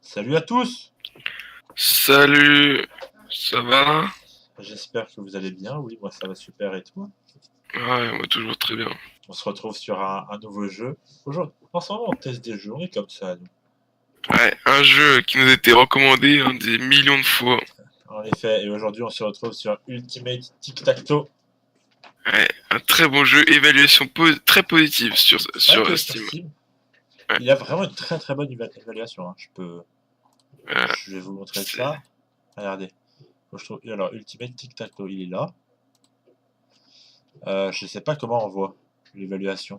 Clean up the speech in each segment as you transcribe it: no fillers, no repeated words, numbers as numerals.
Salut à tous! Salut, ça va? J'espère que vous allez bien. Oui, moi ça va super et toi? Ouais, moi toujours très bien. On se retrouve sur un nouveau jeu. Aujourd'hui, en ce moment, on teste des jeux, on est comme ça, nous. Ouais, un jeu qui nous a été recommandé des millions de fois. En effet, et aujourd'hui, on se retrouve sur Ultimate Tic-Tac-Toe. Ouais, un très bon jeu, évaluation très positive C'est vrai que sur sur Steam. Steam, Ouais, il y a vraiment une très très bonne évaluation, hein. euh, Je vais vous montrer c'est- ça. Regardez. Moi, je trouve, alors, Ultimate Tic-Tac-Toe, il est là. Je sais pas comment on voit l'évaluation.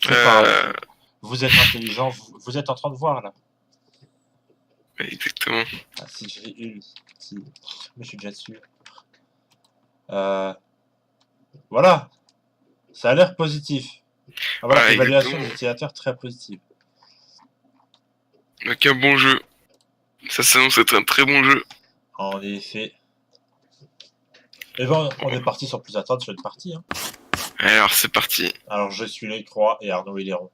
C'est pas grave. euh, Vous êtes intelligent, vous êtes en train de voir là. ouais, exactement. Ah, si j'ai ulti. Mais je suis déjà dessus. Euh, voilà, ça a l'air positif. Ah, voilà, Ouais, évaluation exactement. des utilisateurs très positive. Donc un bon jeu. Ça s'annonce être un très bon jeu. En effet. Et ben, on est parti sans plus attendre sur une partie. Hein. Alors c'est parti. Alors, je suis les croix et Arnaud il est rond.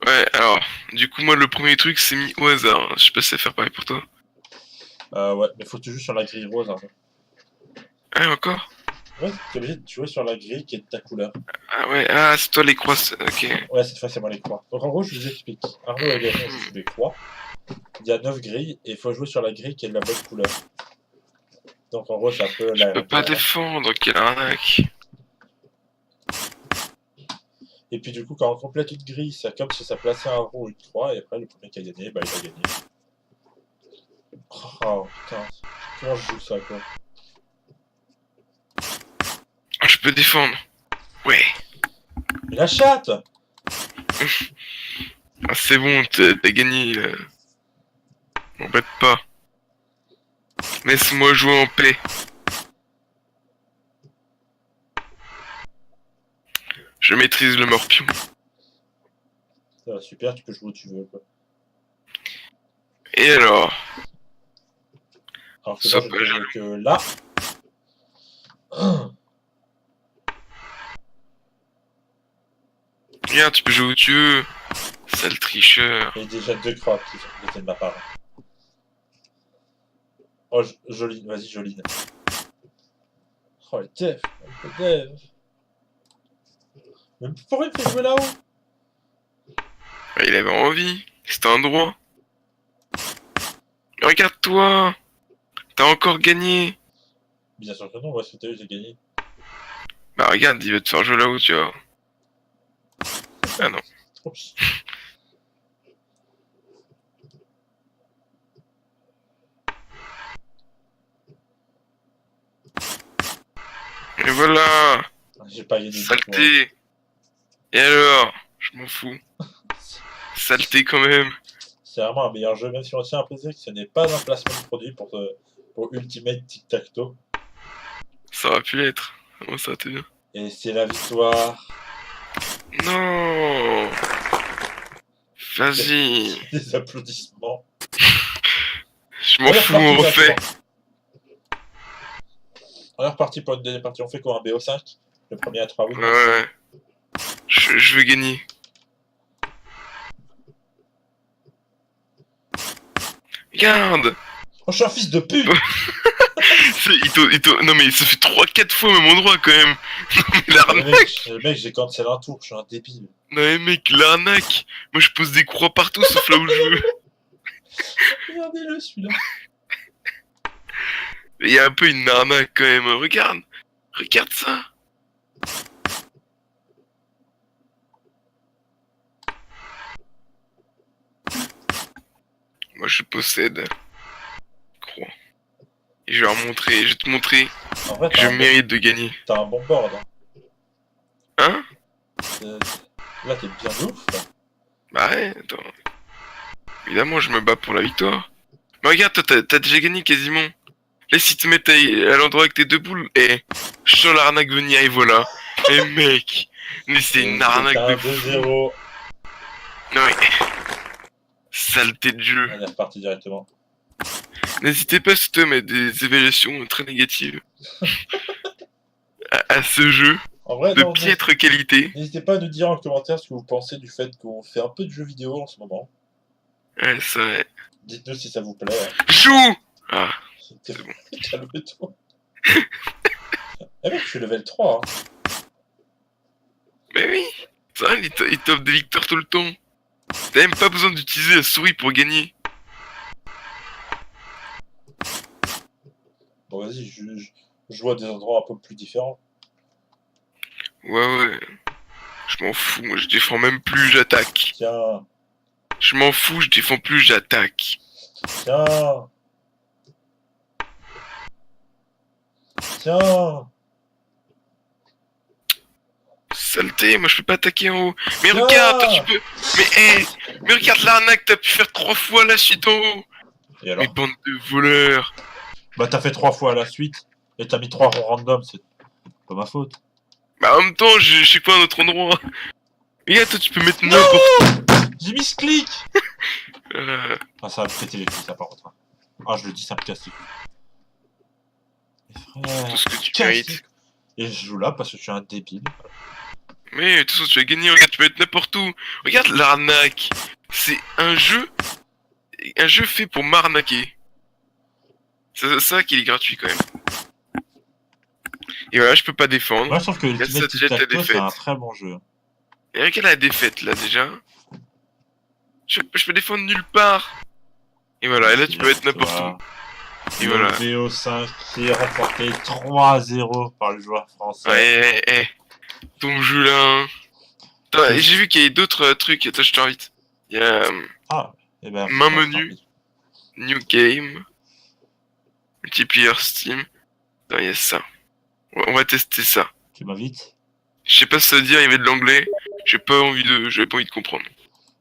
Ouais, alors, du coup moi le premier truc c'est mis au hasard. Je sais pas si ça va faire pareil pour toi. Ouais, mais faut que tu joues sur la grille rose, Arnaud. Ah encore? Ouais, t'es obligé de jouer sur la grille qui est de ta couleur. Ah ouais, ah c'est toi les croix, ok. Ouais, cette fois, c'est moi les croix. Donc, en gros, je vous explique. Arnaud a gagné, je joue les croix. Il y a 9 grilles et il faut jouer sur la grille qui est de la bonne couleur. Donc, en gros, c'est un peu Je la peux pas règle. défendre, quelle arnaque. Et puis, du coup, quand on complète une grille, c'est comme si ça plaçait un rond ou une croix. Et après, le premier qui a gagné, bah, il a gagné. Oh putain, comment je joue ça quoi? Je peux défendre. Ouais. Mais la chatte! Ah, c'est bon, t'as gagné. M'embête pas. Laisse-moi jouer en paix. Je maîtrise le morpion. Ça va super, tu peux jouer où tu veux quoi. Et alors? Alors que moi Sois je pas peux jouer jaloux. que là. Regarde, tu peux jouer où tu veux. Sale tricheur. Et déjà deux croix qui sont complétées de ma part. Oh joli, vas-y Joline. Oh le def, le def. Mais pourquoi il me fait jouer là-haut? Ah, il avait envie. C'était un droit. Regarde-toi. T'as encore gagné. Bien sûr que non, ouais, c'était j'ai gagné. Bah regarde, il veut te faire jouer là-haut, tu vois. Ah non. Trop chi. Et voilà. J'ai pas gagné du tout. Hein. Saleté. Et alors? Je m'en fous. Saleté quand même. C'est vraiment un meilleur jeu, même si on tient à préciser que ce n'est pas un placement de produit pour Ultimate Tic-Tac-Toe. Ça aurait pu l'être. Comment ça, t'es bien? Et c'est la victoire. Non. Vas-y. Des applaudissements. Je m'en fous, on refait. On est reparti pour une deuxième partie. On fait quoi, un BO5? Le premier à 3 wins. Ouais. Je veux gagner. Regarde. Oh, je suis un fils de pute! Non mais ça fait 3-4 fois au même endroit quand même. Non mais l'arnaque. Le mec, j'ai cancel un tour, je suis un débile. Non mais mec, l'arnaque. Moi je pose des croix partout sauf là où je veux. Regardez-le, celui-là. Il y a un peu une arnaque quand même. Regarde. Regarde ça. Moi je possède croix. Et je vais te montrer En vrai, que je mérite de gagner. t'as un bon board. Hein? Là, t'es bien de ouf. Là. Bah ouais, attends. Évidemment, je me bats pour la victoire. Mais regarde, toi, t'as déjà gagné quasiment. Là, si tu te mets à l'endroit avec tes deux boules, je sens l'arnaque venir et voilà. Mec, mais c'est une arnaque de fou. 2-0. Non mais, saleté de jeu. On est reparti directement. N'hésitez pas si tu mettre des évaluations très négatives à ce jeu En vrai, de non, piètre qualité. n'hésitez pas à nous dire en commentaire ce que vous pensez du fait qu'on fait un peu de jeux vidéo en ce moment. Ouais, c'est vrai. Dites-nous si ça vous plaît. Hein. Joue. Ah, C'est bon. Calme-toi. Eh mec, je suis level 3. Hein. mais oui. C'est vrai, il t'offre des victoires tout le temps. T'as même pas besoin d'utiliser la souris pour gagner. Bon, vas-y, je vois des endroits un peu plus différents. Ouais. Je m'en fous, moi je défends même plus, j'attaque. Tiens, Je m'en fous, je défends plus, j'attaque. tiens. Tiens. Saleté, moi je peux pas attaquer en haut. Mais Tiens. regarde, toi tu peux. Mais regarde l'arnaque, t'as pu faire 3 fois la suite en haut. Et alors? Mais bande de voleurs. Bah t'as fait 3 fois à la suite. Et t'as mis 3 ronds random, c'est pas ma faute. Bah en même temps, je sais pas un autre endroit. Regarde, toi tu peux mettre n'importe. J'ai mis ce clic. Euh, Ah, ça va me péter les couilles, ça, par contre. Ah, je le dis, ça me casse les couilles. tout Frère, ce que tu casse les mérites. couilles. Et je joue là parce que je suis un débile. Mais de toute façon, tu vas gagner, regarde, tu peux être n'importe où. Regarde l'arnaque. C'est un jeu fait pour m'arnaquer. C'est ça qu'il est gratuit quand même. Et voilà, je peux pas défendre. Moi, je trouve que Regarde, ça Ultimate te jette la Tic-Tac-Toe, c'est un défaite. très bon jeu. Et regarde la défaite là déjà. Je peux défendre nulle part. Et voilà, et là tu peux être n'importe où. Et Le voilà. VO5 qui est remporté 3-0 par le joueur français. Ouais, ton jeu là. Hein. Attends, et j'ai vu qu'il y avait d'autres trucs. Attends, je t'invite. Il y a Ah, et ben. main menu, new game, multiplayer Steam. Non, il y a ça. On va tester ça. Tu m'invites? Je sais pas si ça veut dire, il y avait de l'anglais. J'avais pas envie de comprendre.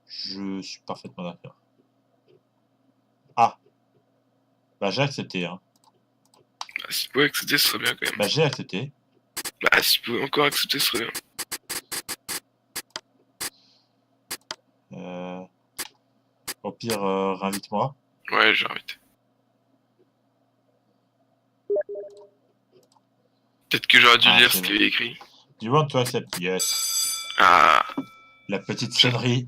Je suis parfaitement d'accord. Ah. Bah, j'ai accepté, hein. Bah, si tu pouvais accepter, ce serait bien quand même. Bah, j'ai accepté. Bah, si tu pouvais encore accepter, ce serait bien. Au pire, réinvite-moi. Ouais, j'arrête. Peut-être que j'aurais dû Ah, lire c'est ce bon. qu'il y avait écrit. Do you want to accept? Yes. Ah, La petite sonnerie.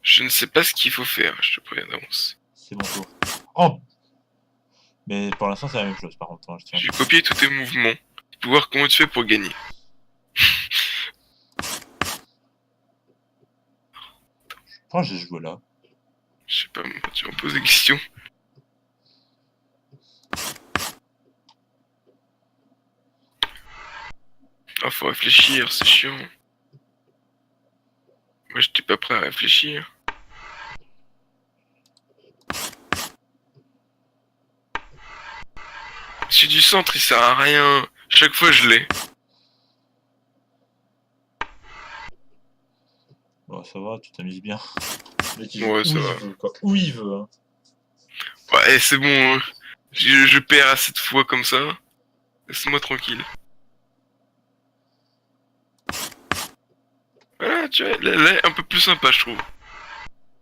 je ne sais pas ce qu'il faut faire, je te préviens d'avance. C'est mon tour. Oh! Mais pour l'instant, c'est la même chose, par contre. Hein, je tiens. J'ai copié tous tes mouvements pour voir comment tu fais pour gagner. Pourquoi j'ai joué là? Je sais pas, moi, tu vas me poser des questions. Ah, faut réfléchir, c'est chiant. Moi, j'étais pas prêt à réfléchir. Celui du centre, il sert à rien. Chaque fois, je l'ai. Bon, ça va, tu t'amuses bien. Mais tu Ouais, où ça il va. veut, quoi. Où il veut, hein. Ouais, c'est bon. Hein. Je perds assez de fois comme ça. Laisse-moi tranquille. Voilà, tu vois, là, un peu plus sympa, je trouve.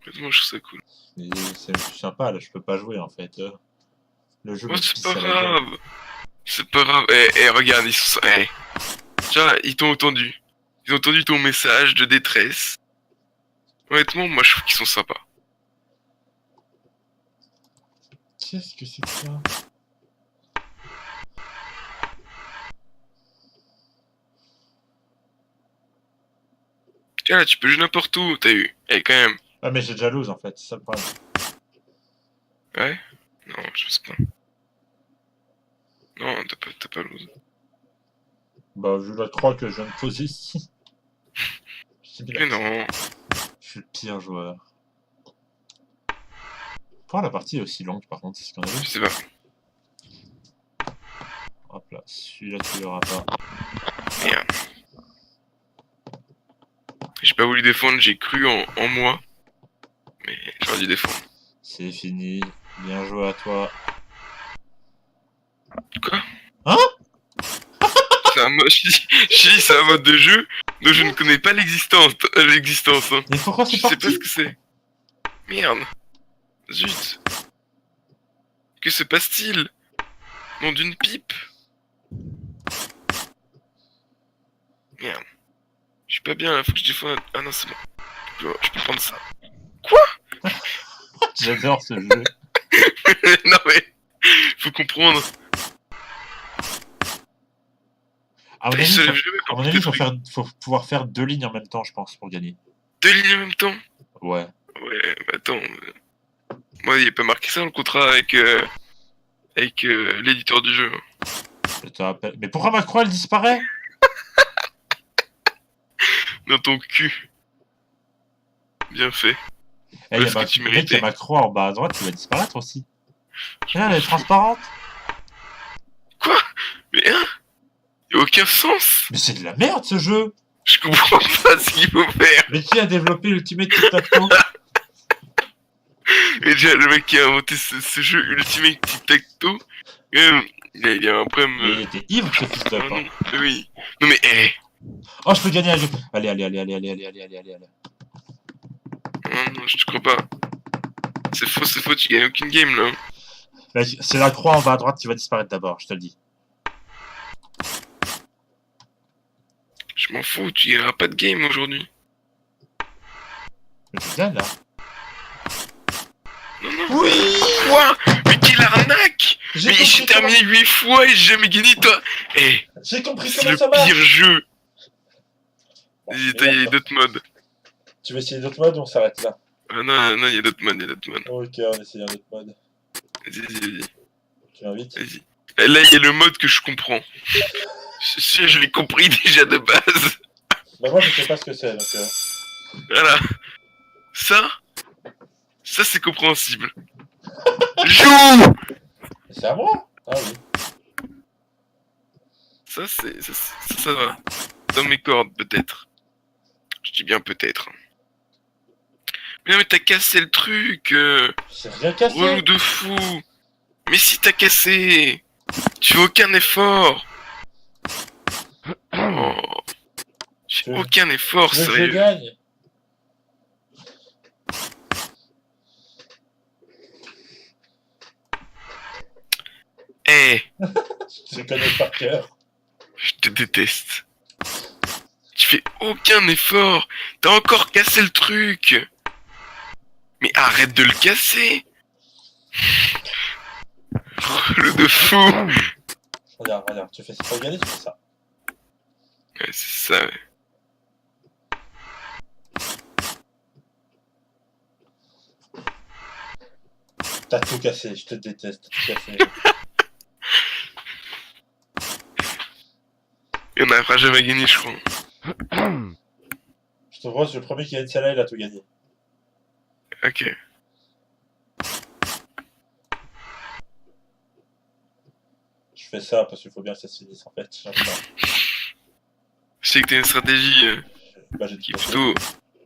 Honnêtement, je trouve ça cool. Mais c'est plus sympa, là, je peux pas jouer, en fait. Le jeu Oh, me c'est pisse pas à la gueule. grave. C'est pas grave. Regarde, ils sont... tu vois, ils t'ont entendu. Ils ont entendu ton message de détresse. Honnêtement, moi, je trouve qu'ils sont sympas. Qu'est-ce que c'est que ça? Tiens, là, tu peux jouer n'importe où, t'as eu. Quand même. Ah, mais j'ai déjà lose, en fait, c'est ça le problème. Ouais? Non, je sais pas. Non, t'as pas lose. Bah, vu la croix que je viens de poser ici. Mais non. Je suis le pire joueur. Pourquoi la partie est aussi longue, par contre, c'est ce qu'on a vu? Je sais pas. Hop là, celui-là, tu l'auras pas. Merde. J'ai pas voulu défendre, j'ai cru en moi. Mais j'aurais dû défendre. C'est fini. Bien joué à toi. Quoi? Hein? C'est un mode, je dis, c'est un mode de jeu dont je ne connais pas l'existence. Hein. Mais pourquoi c'est Je sais pas parti? ce que c'est. Merde. Zut. Que se passe-t-il? Nom d'une pipe. Merde. Je suis pas bien là, faut que je défende. Ah non, c'est bon. Je peux prendre ça. Quoi? J'adore ce jeu. Non mais, faut comprendre. À mon Il avis, se faut, lève jamais à pour mon des avis, trucs. faut pouvoir faire 2 lignes en même temps, je pense, pour gagner. 2 lignes en même temps. Ouais. Ouais, bah attends. Moi, il est pas marqué ça dans le contrat avec l'éditeur du jeu. Je te rappelle. Mais pourquoi ma croix, elle disparaît? Dans ton cul. Bien fait. Eh, Ouais, ce que tu mec, il y méritais. a ma croix en bas à droite qui va disparaître aussi. Regarde, elle est transparente. Quoi? Mais hein? Y'a aucun sens. Mais c'est de la merde ce jeu. Je comprends pas ce qu'il faut faire. Mais qui a développé Ultimate Tic-Tac-Toe? Et déjà, le mec qui a inventé ce jeu Ultimate Tic-Tac-Toe, il y a un problème. Mais il était ivre ce fils de Ah non, pute. oui. Non mais, Oh, je peux gagner un jeu. Allez, allez, allez, allez, allez, allez, allez, allez, allez. Non, je te crois pas. C'est faux, tu gagnes aucune game là. Mec, c'est la croix en bas à droite qui va disparaître d'abord, je te le dis. Je m'en fous, tu gagneras pas de game aujourd'hui. Mais tu gagnes là. Non, non. Oui. Quoi? Mais quelle arnaque! J'ai Mais j'ai compris, terminé 8 fois et j'ai jamais gagné, toi! j'ai compris C'est comment le ça marche. pire jeu! Bon, Il y a d'autres modes. tu veux essayer d'autres modes ou on s'arrête là? Ah non, il y a d'autres modes, Ok, on essaye un autre mode. Vas-y. Tu m'invites? Vas-y. Et là, il y a le mode que je comprends. Je l'ai compris déjà de base. Bah moi je sais pas ce que c'est donc... Voilà. Ça c'est compréhensible. Joue! C'est à moi? Ah oui. Ça va. Dans mes cordes, peut-être. Je dis bien peut-être. Mais non, mais t'as cassé le truc. C'est rien cassé. Relou de fou. Mais si t'as cassé, tu fais aucun effort. Oh. Tu fais aucun effort, Tu veux que je sérieux. gagne? Je connais par cœur. Je te déteste. Tu fais aucun effort. T'as encore cassé le truc. Mais arrête de le casser. Le de fou. Regarde, tu fais ça pour gagner, tu fais ça. Ouais, c'est ça, ouais. T'as tout cassé, je te déteste, t'as tout cassé. Et on n'arrivera jamais à gagner, je crois. Je te vois, le premier qui gagne celle-là, il a tout gagné. Ok. Je fais ça parce qu'il faut bien que ça se finisse en fait. Je sais que t'as une stratégie Bah, j'ai qui tout est cassé.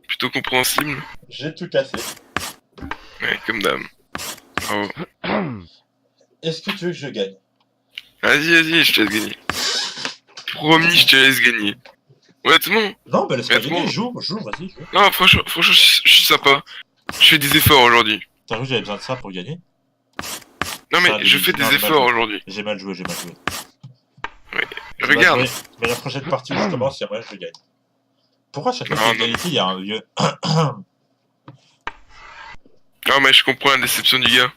plutôt compréhensible. J'ai tout cassé. Ouais, comme d'hab. Bravo. Est-ce que tu veux que je gagne? Vas-y, je te laisse gagner. Promis, je te laisse gagner. Honnêtement, Non, bah laisse-moi Honnêtement. gagner, joue, vas-y, joue. non, franchement, je suis sympa. Je fais des efforts aujourd'hui. T'as vu que j'avais besoin de ça pour gagner? Non, Ça, mais je fais non, des j'ai mal efforts joué. aujourd'hui. J'ai mal joué. J'ai mal Regarde. joué. Mais la prochaine partie où je commence, il y a moyen que je gagne. Pourquoi chaque fois Non, qu'il y a non. égalité, il y a un vieux... Non, mais je comprends la déception du gars.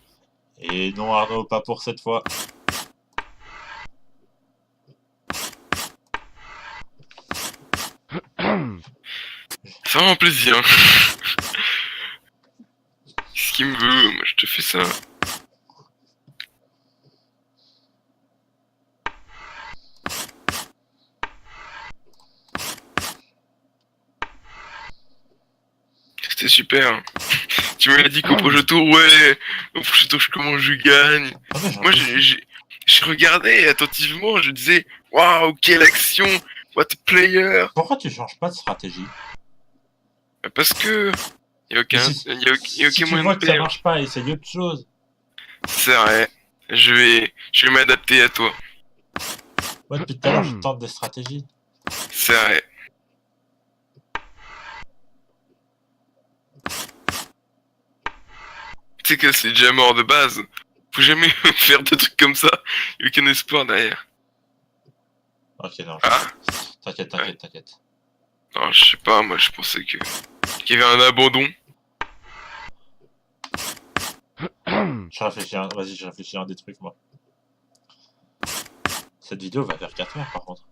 Et non, Arnaud, pas pour cette fois. C'est vraiment plaisir. Qu'est-ce qu'il me veut? Moi, je te fais ça. C'était super. Tu m'as dit qu'au prochain tour, ouais, au prochain tour, comment je gagne. Ah, mais Moi, je regardais attentivement, je disais, waouh, quelle action, what a player. Pourquoi tu changes pas de stratégie? Parce que y a aucun, Mais si- y a Si aucun tu moyen vois de que ça perdre. marche pas, essaye autre chose. C'est vrai. Je vais m'adapter à toi. Moi, depuis tout à l'heure, je tente des stratégies. C'est vrai. Tu sais que c'est déjà mort de base. Faut jamais faire de trucs comme ça. Y a aucun espoir derrière. Ok, non. Ah. T'inquiète. Non, je sais pas, moi je pensais qu'il y avait un abandon. Je réfléchis à... Vas-y, je réfléchis à un des trucs, moi. Cette vidéo va faire 4 heures, par contre.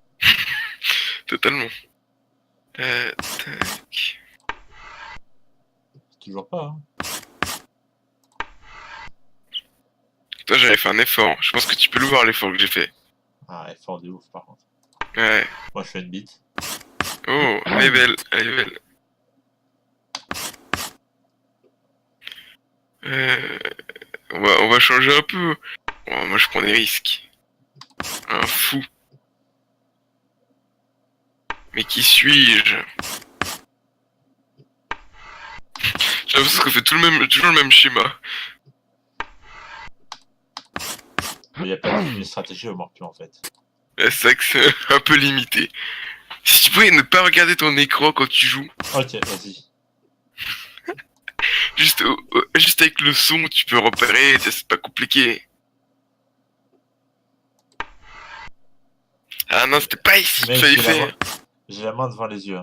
Totalement. Tac. Toujours pas, hein. Toi, j'avais fait un effort. Je pense que tu peux le voir, l'effort que j'ai fait. Ah, effort de ouf, par contre. Ouais. Moi, je fais une bite. Oh, elle est belle, elle est belle. On va changer un peu. Oh, moi, je prends des risques. Un fou. Mais qui suis-je? J'ai l'impression qu'on fait toujours le même schéma. Mais y a pas de stratégie au morpion, en fait. C'est ça que c'est un peu limité. Si tu pouvais ne pas regarder ton écran quand tu joues, Ok, vas-y. juste avec le son, tu peux repérer, c'est pas compliqué. Ah non, c'était pas ici qu'il Mais fallait faire. j'ai la main devant les yeux.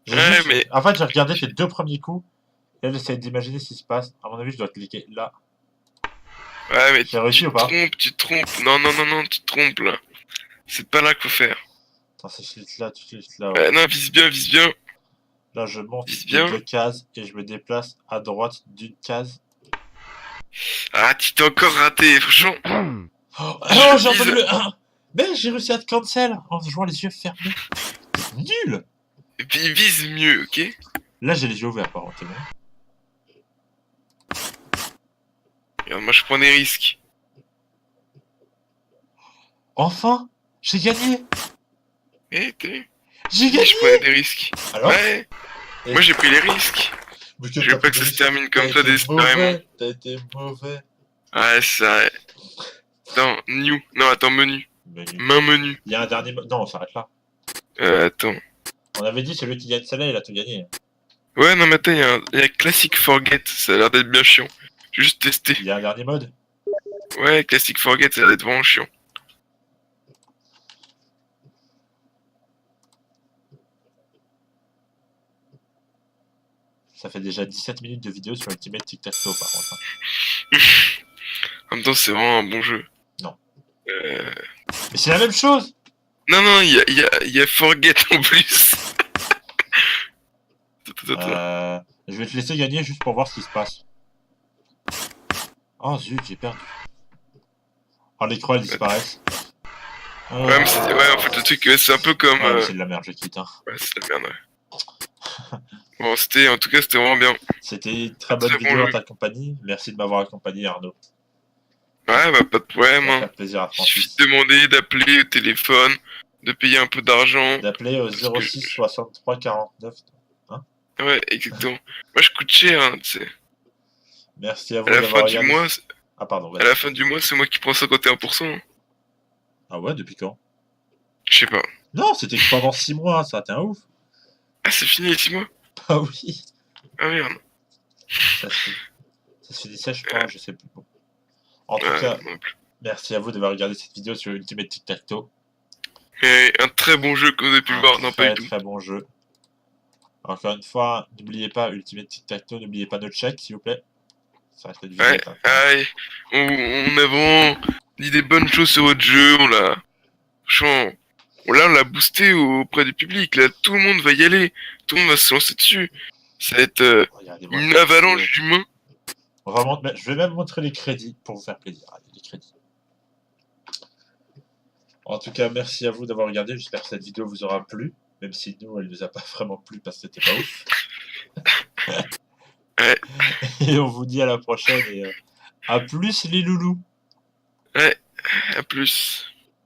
Ouais, mais En fait, j'ai regardé tes 2 premiers coups. Et là, j'essaie d'imaginer ce qui se passe. À mon avis, je dois cliquer là. ouais, mais J'ai réussi ou pas? tu te trompes. Non, tu te trompes là. C'est pas là qu'il faut faire. Attends, si je clique là, tu cliques là. Ouais. Non, vise bien, vise bien. Là, je monte Vise de bien. 2 cases et je me déplace à droite d'une case. Ah, tu t'es encore raté, franchement. Oh, Je j'ai vise. entendu le 1. Mais j'ai réussi à te cancel en jouant les yeux fermés. Nul. Vise mieux, ok? Là, j'ai les yeux ouverts, par contre, c'est bon. Regarde, moi je prends des risques. Enfin, j'ai gagné. Eh, t'as vu? J'ai Je gagné. prenais des risques. Alors Ouais, Et- moi j'ai pris les risques. Mais Je veux pas que ça se termine comme ça désespérément. T'as été mauvais. Ouais, ça. Attends, new. Non, attends, menu. Menu. Main menu. Il y a un dernier mode. Non, on s'arrête là. Attends. On avait dit celui qui gagne celle-là, il a tout gagné. Ouais, non, mais attends, il y a Classic Forget. Ça a l'air d'être bien chiant. J'ai juste testé. Il y a un dernier mode. Ouais, Classic Forget, ça a l'air d'être vraiment chiant. Ça fait déjà 17 minutes de vidéo sur Ultimate Tic Tac Toe, par contre. En même temps, c'est vraiment un bon jeu. Non. Euh... Mais c'est la même chose. Non, il y a Forget en plus. Attends. Je vais te laisser gagner juste pour voir ce qui se passe. Oh zut, j'ai perdu. Oh, les croix, elles disparaissent. Ouais, mais ouais, en fait, le truc, c'est un peu comme. Ouais, mais c'est de la merde, je quitte. Hein. Ouais, c'est de la merde, ouais. Bon, en tout cas, c'était vraiment bien. C'était une très bonne Très vidéo bon en jeu. ta compagnie. Merci de m'avoir accompagné, Arnaud. Ouais, bah, pas de problème, Ça hein. fait plaisir à Il suffit Francis. de demander, d'appeler au téléphone, de payer un peu d'argent. D'appeler au Parce que 06 63 49. Ouais, exactement. Moi, je coûte cher, hein, tu sais. Merci à vous À la d'avoir fin du regardé. mois, Ah, pardon. à Vas-y. la fin du mois, c'est moi qui prends 51%. Hein. Ah ouais, depuis quand? Je sais pas. Non, c'était que pendant 6 mois, ça, t'es un ouf. Ah, c'est fini les 6 mois? Ah oui. Ah merde. Ça se finissait, je crois, je sais plus. Bon. En tout Ouais, cas, non plus. merci à vous d'avoir regardé cette vidéo sur Ultimate Tic Tac Toe. Et un très bon jeu que vous avez pu voir, non pas Très du tout. très bon jeu. Encore une fois, n'oubliez pas Ultimate Tic Tac Toe, n'oubliez pas notre chèque, s'il vous plaît. Ça reste une vidéo. Ouais, ouais, on a vraiment dit des bonnes choses sur votre jeu, franchement, on l'a boosté auprès du public, là, tout le monde va y aller, tout le monde va se lancer dessus. Ça va être Regardez-moi une ça. avalanche d'humains. Je vais même montrer les crédits pour vous faire plaisir. Allez, les crédits. En tout cas, merci à vous d'avoir regardé. J'espère que cette vidéo vous aura plu. Même si nous, elle nous a pas vraiment plu parce que c'était pas ouf. Ouais. Et on vous dit à la prochaine et à plus les loulous. Ouais, à plus.